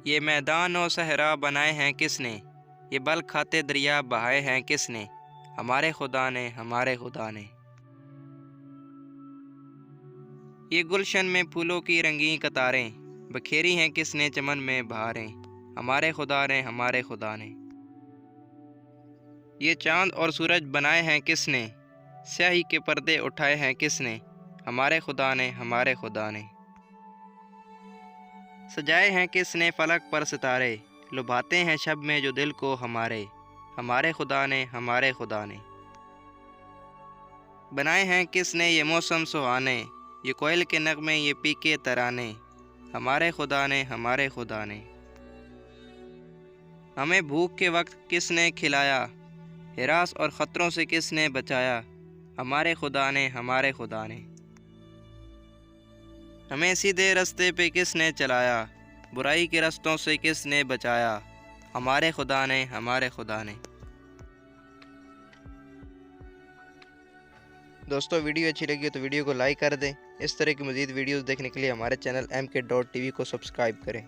ये मैदान और सहरा बनाए हैं किसने, ये बल खाते दरिया बहाए हैं किसने, हमारे खुदा ने, हमारे खुदा ने। ये गुलशन में फूलों की रंगीन कतारें बखेरी हैं किसने चमन में बहारें, हमारे खुदा ने, हमारे खुदा ने। ये चांद और सूरज बनाए हैं किसने, स्याही के पर्दे उठाए हैं किसने, हमारे खुदा ने, हमारे खुदा ने। सजाए हैं किसने फलक पर सितारे, लुभाते हैं शब में जो दिल को हमारे खुदा ने, हमारे खुदा ने। बनाए हैं किसने ये मौसम सुहाने, ये कोयल के नगमे ये पीके तराने, हमारे खुदा ने, हमारे खुदा ने। हमें भूख के वक्त किसने खिलाया, हिरास और ख़तरों से किसने बचाया, हमारे खुदा ने, हमारे खुदा ने। हमें सीधे रास्ते पे किसने चलाया, बुराई के रास्तों से किसने बचाया, हमारे खुदा ने, हमारे खुदा ने। दोस्तों, वीडियो अच्छी लगी हो तो वीडियो को लाइक कर दें। इस तरह की मज़ीद वीडियोस देखने के लिए हमारे चैनल MK.TV को सब्सक्राइब करें।